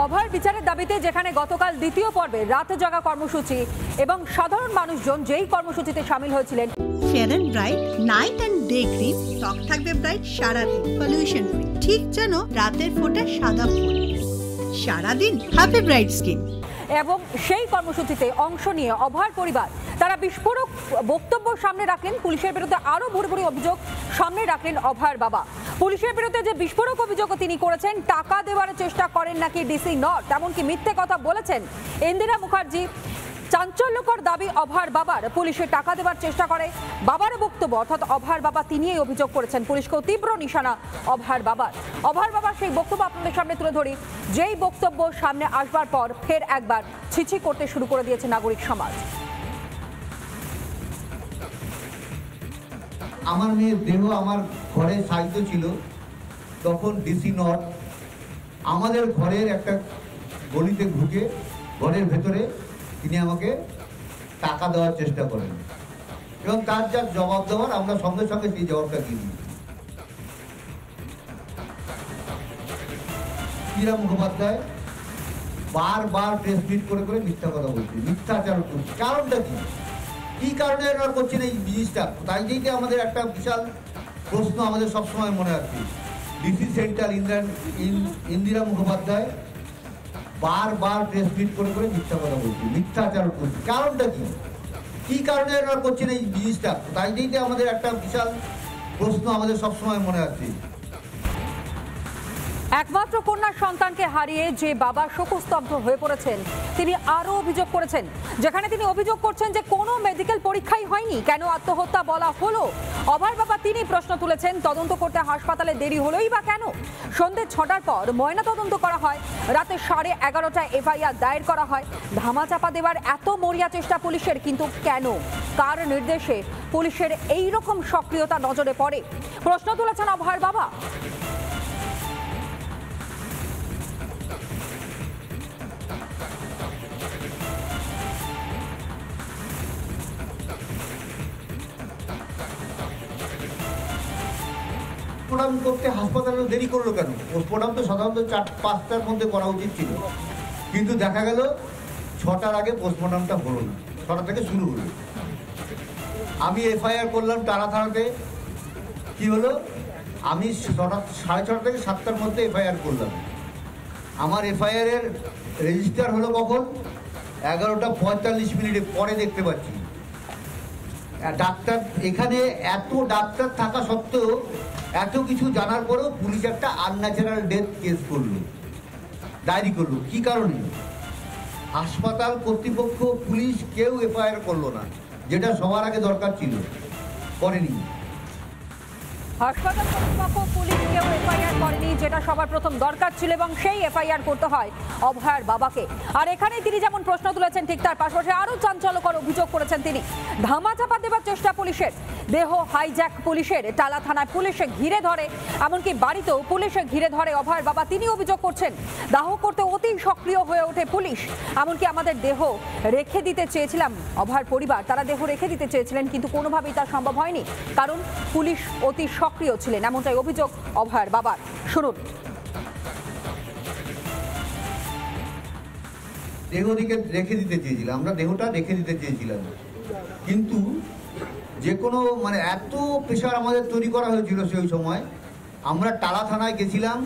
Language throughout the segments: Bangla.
অভয়ের বিচারের দাবিতে যেখানে গতকাল দ্বিতীয় পর্বে রাত জাগা কর্মসূচি এবং সাধারণ মানুষজন যেই কর্মসূচিতে সামিল হয়েছিলেন। Fair and bright night and day cream ত্বক থাকবে ব্রাইট সারাদিন, পলিউশন ফ্রি, ঠিক যেন রাতের ফোঁটা সাদা ফুল। সারাদিন হ্যাপি ব্রাইট স্কিন। এবং সেই কর্মসূচিতে অংশ নিয়ে অভয়ের পরিবার তারা বিস্ফোরক বক্তব্য সামনে রাখলেন। পুলিশের বিরুদ্ধে আরো ভুরি অভিযোগ সামনে রাখলেন অভয়ের বাবা। পুলিশের বিরুদ্ধে যে বিস্ফোরক অভিযোগ তিনি করেছেন, টাকা দেওয়ার চেষ্টা করেন নাকি ডিসি নর্থ, এমনকি মিথ্যে কথা বলেছেন ইন্দিরা মুখার্জি। চাঞ্চল্যকর দাবি অভয়ের বাবার, পুলিশে টাকা দেওয়ার চেষ্টা করে। বাবার বক্তব্য, অর্থাৎ অভয়ের বাবা তিনি এই অভিযোগ করেছেন। পুলিশকেও তীব্র নিশানা অভয়ের বাবার। অভয়ের বাবার সেই বক্তব্য আপনাদের সামনে তুলে ধরি, যেই বক্তব্য সামনে আসবার পর ফের একবার ছিছি করতে শুরু করে দিয়েছে নাগরিক সমাজ। আমার মেয়ের দেহ আমার ঘরে সাহিত্য ছিল, তখন ডিসি নর্থ আমাদের ঘরের একটা গলিতে ঢুকে ঘরের ভেতরে তিনি আমাকে টাকা দেওয়ার চেষ্টা করেন এবং তার যা জবাব দেওয়ার আমরা সঙ্গে সঙ্গে সেই জবাবটা দিয়ে দিই। ইন্দিরা মুখোপাধ্যায় বারবার প্রেস মিট করে করে মিথ্যা কথা বলছে, মিথ্যাচার করছে। কারণটা কি, কি কারণে এরা করছেন এই জিনিসটা? তাই যেইটা আমাদের একটা বিশাল প্রশ্ন আমাদের সবসময় মনে আছে। ডিসি সেন্ট্রাল ইন্দিরা মুখোপাধ্যায় বারবার প্রেস মিট করে করে মিথ্যা কথা বলছে, মিথ্যাচার করছে। কারণটা কি, কি কারণে এরা করছেন এই জিনিসটা? তাই যেইটা আমাদের একটা বিশাল প্রশ্ন আমাদের সবসময় মনে আছে। একমাত্র কন্যা সন্তানকে হারিয়ে যে বাবা শোকস্তব্ধ হয়ে পড়েছেন, তিনি আরো অভিযোগ করেছেন, যেখানে তিনি অভিযোগ করছেন যে কোনো মেডিকেল পরীক্ষাই হয়নি, কেন আত্মহত্যা বলা হলো। অভয়ের বাবা তিনি প্রশ্ন তুলেছেন, তদন্ত করতে হাসপাতালে দেরি হলোই বা কেন? সন্ধ্যে 6টার পর ময়না তদন্ত করা হয়, রাতে 11:30টায় এফআইআর দায়ের করা হয়। ধামাচাপা দেওয়ার এত মরিয়া চেষ্টা পুলিশের, কিন্তু কেন, কার নির্দেশে পুলিশের এই রকম সক্রিয়তা নজরে পড়ে? প্রশ্ন তুলেছেন অভয়ের বাবা। পোস্টমর্টম করতে হাসপাতালে দেরি করলো কেন? পোস্টমর্টম তো সাধারণত 4-5টার মধ্যে করা উচিত ছিল, কিন্তু দেখা গেল 6টার আগে পোস্টমর্টমটা হলো না, 6টা থেকে শুরু হলো। আমি এফআইআর করলাম টালা থানাতে। কি হলো, আমি 6:30 থেকে 7টার মধ্যে এফআইআর করলাম। আমার এফআইআরের রেজিস্টার হলো কখন? 11:45 পরে দেখতে পাচ্ছি। ডাক্তার এখানে, এত ডাক্তার থাকা সত্ত্বেও, এত কিছু জানার পরেও পুলিশ একটা আনন্যাচারাল ডেথ কেস করলো, ডায়েরি করলো। কি কারণে? হাসপাতাল কর্তৃপক্ষ, পুলিশ কেউ এফআইআর করলো না, যেটা সবার আগে দরকার ছিল, করেনি। হাসপাতাল কর্তৃপক্ষ, পুলিশ কেউ এফআইআর করেনি, যেটা সবার প্রথম দরকার ছিল, এবং সেই এফআইআর করতে হয় অভয়ের বাবাকে। আর এখানে তিনি যেমন প্রশ্ন তুলেছেন, ঠিক তার পাশাপাশি আরো চাঞ্চল্যকর অভিযোগ করেছেন তিনি। ধামাচাপা দেওয়ার চেষ্টা পুলিশের, দেহ হাইজ্যাক পুলিশের, টালা থানায় পুলিশে ঘিরে ধরে, এমনকি বাড়িতেও পুলিশে ঘিরে ধরে অভয়ের বাবা। তিনি অভিযোগ করছেন দাহ করতে অতি সক্রিয় হয়ে ওঠে পুলিশ। এমনকি আমাদের দেহ রেখে দিতে চেয়েছিলাম, অভয়ের পরিবার তারা দেহ রেখে দিতে চেয়েছিলেন, কিন্তু কোনোভাবেই তা সম্ভব হয়নি, কারণ পুলিশ অতি সক্রিয় ছিলেন, এমনটাই অভিযোগ অভয়ের বাবার। শুনুন। দেহ রেখে দিতে চেয়েছিলাম, আমরা দেহটা রেখে দিতে চেয়েছিলাম, কিন্তু যে কোনো এত প্রেশার আমাদের তৈরি করা হয়েছিল সেই সময়। আমরা টালা থানায় গেছিলাম,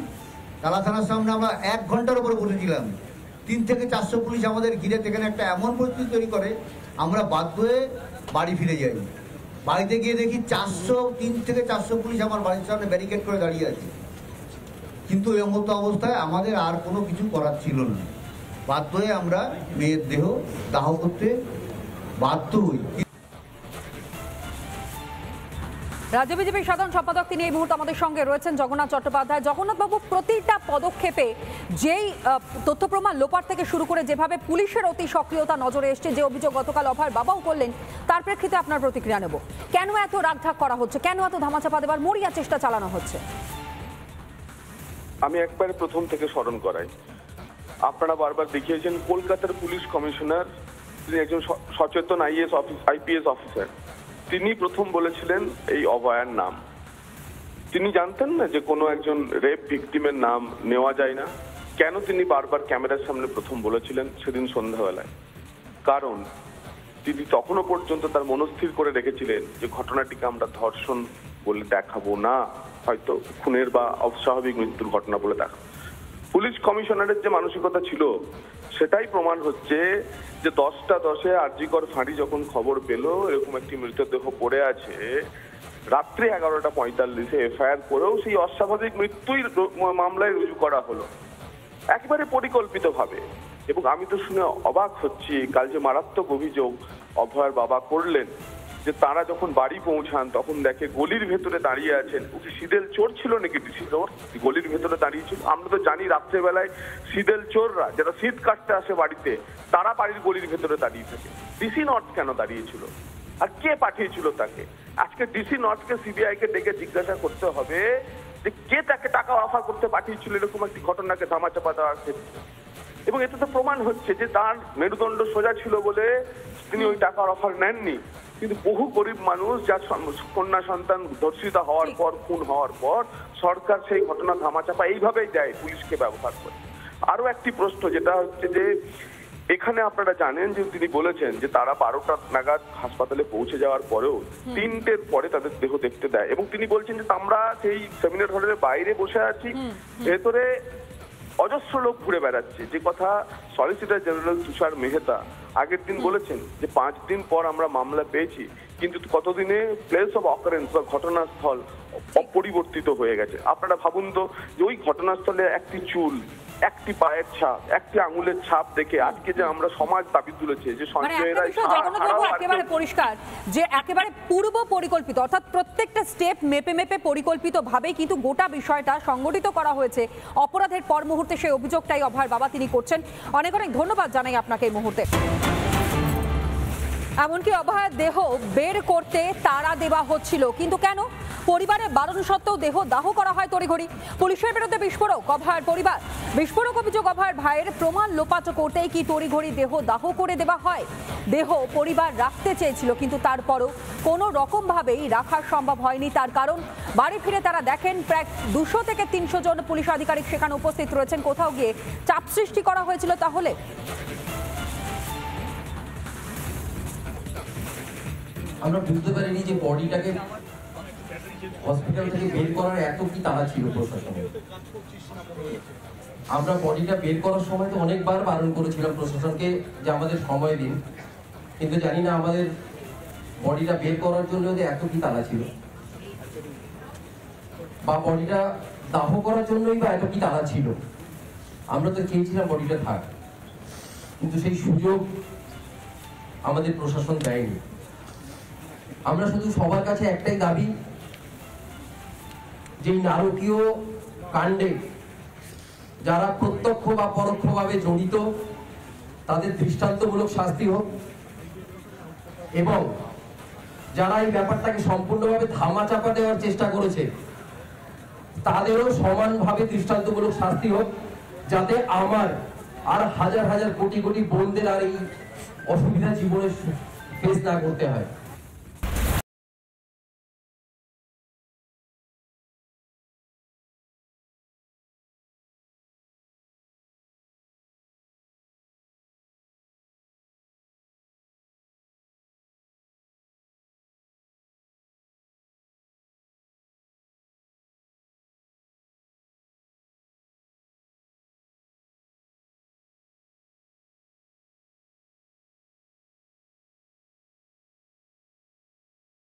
টালা থানার সামনে আমরা 1 ঘন্টার উপরে বসেছিলাম। 3 থেকে 400 পুলিশ আমাদের ঘিরে সেখানে একটা এমন পরিস্থিতি তৈরি করে, আমরা বাধ্য হয়ে বাড়ি ফিরে যাই। বাড়িতে গিয়ে দেখি 3 থেকে 400 পুলিশ আমার বাড়ির সামনে ব্যারিকেড করে দাঁড়িয়ে আছে। কিন্তু এই মতো অবস্থায় আমাদের আর কোনো কিছু করার ছিল না, বাধ্য হয়ে আমরা মেয়ের দেহ দাহ করতে বাধ্য হই। রাজ্য বিজেপির সাধারণ সম্পাদক তিনি এই মুহূর্তে আমাদের সঙ্গে রয়েছেন, জগন্নাথ চট্টোপাধ্যায়। জগন্নাথবাবু, প্রতিটা পদক্ষেপে যেই তথ্য প্রমাণ লোপাট থেকে শুরু করে যেভাবে পুলিশের অতি সক্রিয়তা নজরে এসছে, যে অভিযোগ গতকাল অভয়ের বাবাও করলেন, তার প্রেক্ষিতে আপনার প্রতিক্রিয়া নেব। কেন এত রাগঢাক করা হচ্ছে, কেন এত ধামাচাপা দেবার মরিয়া চেষ্টা চালানো হচ্ছে? আমি একবারে প্রথম থেকে স্মরণ করাই, আপনারা বারবার দেখিয়েছেন কলকাতার পুলিশ কমিশনার, তিনি একজন সচেতন আইপিএস অফিসার, তিনি প্রথম বলেছিলেন এই অভয়ার নাম। তিনি জানতেন না যে কোনো একজন রেপ ভিকটিমের নাম নেওয়া যায় না? কেন তিনি বারবার ক্যামেরার সামনে প্রথম বলেছিলেন সেদিন সন্ধ্যাবেলায়? কারণ তিনি তখনও পর্যন্ত তার মনস্থির করে রেখেছিলেন যে ঘটনাটিকে আমরা ধর্ষণ বলে দেখাবো না, হয়তো খুনের বা অস্বাভাবিক মৃত্যুর ঘটনা বলে দেখাবো। পুলিশ কমিশনারের যে মানসিকতা ছিল সেটাই প্রমাণ হচ্ছে যে 10টা 10-এ আরজিকর ফাঁড়ি যখন খবর পেল এরকম একটি মৃতদেহ পড়ে আছে, রাত্রি 11টা 45-এ এফআইআর করেও সেই অস্বাভাবিক মৃত্যুই মামলায় রুজু করা হলো একেবারে পরিকল্পিতভাবে। এবং আমি তো শুনে অবাক হচ্ছি, কাল যে মারাত্মক অভিযোগ অভয়ার বাবা করলেন যে তারা যখন বাড়ি পৌঁছান তখন দেখে গলির ভেতরে দাঁড়িয়ে আছেন। ও কি সিদেল চোর ছিল নাকি? ডিসি চোর গলির ভেতরে দাঁড়িয়ে ছিল? আমরা তো জানি রাত্রেবেলায় সিদেল চোররা যারা শীত কাটতে আসে বাড়িতে তারা বাড়ির গলির ভেতরে দাঁড়িয়ে থাকে। ডিসি নর্থ কেন দাঁড়িয়েছিল আর কে পাঠিয়েছিল তাকে? আজকে ডিসি নর্থকে সিবিআই কে ডেকে জিজ্ঞাসা করতে হবে যে কে তাকে টাকা অফার করতে পাঠিয়েছিল এরকম একটি ঘটনাকে ধামাচাপা দেওয়ার ক্ষেত্রে। এবং এতে তো প্রমাণ হচ্ছে যে তার মেরুদণ্ড সোজা ছিল বলে তিনি ওই টাকার অফার নেননি। কিন্তু বহু গরিব মানুষ যার কন্যা সন্তান ধর্ষিতা হওয়ার পর, খুন হওয়ার পর সরকার সেই ঘটনা ধামাচাপা এইভাবেই দেয়, পুলিশকে ব্যবহার করে। আরো একটি প্রশ্ন যেটা হচ্ছে যে এখানে আপনারা জানেন যে তিনি বলেছেন যে তারা 12টা নাগাদ হাসপাতালে পৌঁছে যাওয়ার পরেও 3টের পরে তাদের দেহ দেখতে দেয়। এবং তিনি বলছেন যে আমরা সেই সেমিনার হলের বাইরে বসে আছি, ভেতরে অজস্র লোক ঘুরে বেড়াচ্ছে। যে কথা সলিসিটর জেনারেল তুষার মেহতা আগের দিন বলেছেন যে 5 দিন পর আমরা মামলা পেয়েছি, কিন্তু কতদিনে প্লেস অফ অকারেন্স বা ঘটনাস্থল অপরিবর্তিত হয়ে গেছে। আপনারা ভাবুন তো যে ওই ঘটনাস্থলে একটি চুল, একটি পায়ের ছাপ, একটি আঙুলের ছাপ দেখে আজকে যে আমরা সমাজ দাবি তুলেছে যে সঞ্জয়েরা একেবারে পরিষ্কার যে একেবারে পূর্ব পরিকল্পিত, অর্থাৎ প্রত্যেকটা স্টেপ মেপে মেপে পরিকল্পিত ভাবে কিন্তু গোটা বিষয়টা সংগঠিত করা হয়েছে। অপরাধের পর মুহূর্তে সেই অভিযোগটাই অভয়ার বাবা তিনি করছেন। অনেক অনেক ধন্যবাদ জানাই আপনাকে এই মুহূর্তে। এমনকি অভয়ার দেহ বের করতে তাড়া দেওয়া হচ্ছিল, কিন্তু কেন? পরিবারের বারণ সত্ত্বেও দেহ দাহ করা হয় তড়িঘড়ি। পুলিশের বিরুদ্ধে বিস্ফোরক অভয়ার পরিবার, বিস্ফোরক অভিযোগ অভয়ার ভাইয়ের প্রমাণ লোপাট করতেই কি তড়িঘড়ি দেহ দাহ করে দেওয়া হয়? দেহ পরিবার রাখতে চেয়েছিল, কিন্তু তারপরও কোনো রকম ভাবেই রাখা সম্ভব হয়নি। তার কারণ বাড়ি ফিরে তারা দেখেন প্রায় 200 থেকে 300 জন পুলিশ আধিকারিক সেখানে উপস্থিত রয়েছেন। কোথাও গিয়ে চাপ সৃষ্টি করা হয়েছিল তাহলে? আমরা বুঝতে পারিনি যে বডিটাকে হসপিটাল থেকে বের করার এত কি তাড়া ছিল প্রশাসনের। আমরা বডিটা বের করার সময় তো অনেকবার বারণ করেছিলাম প্রশাসনকে যে আমাদের সময় দিন, কিন্তু জানি না আমাদের বডিটা বের করার জন্য যে এত কি তাড়া ছিল, বা বডিটা দাহ করার জন্যই বা এত কি তাড়া ছিল। আমরা তো চেয়েছিলাম বডিটা থাক, কিন্তু সেই সুযোগ আমাদের প্রশাসন দেয়নি। আমরা শুধু সবার কাছে একটাই দাবি, যে নারকীয় কাণ্ডে যারা প্রত্যক্ষ বা পরোক্ষভাবে জড়িত তাদের দৃষ্টান্তমূলক শাস্তি হোক, এবং যারা এই ব্যাপারটাকে সম্পূর্ণভাবে ধামাচাপা দেওয়ার চেষ্টা করেছে তাদেরও সমানভাবে দৃষ্টান্তমূলক শাস্তি হোক, যাতে আমার আর হাজার হাজার কোটি কোটি বোনদের আর এই অসুবিধা জীবনে ফেস না করতে হয়।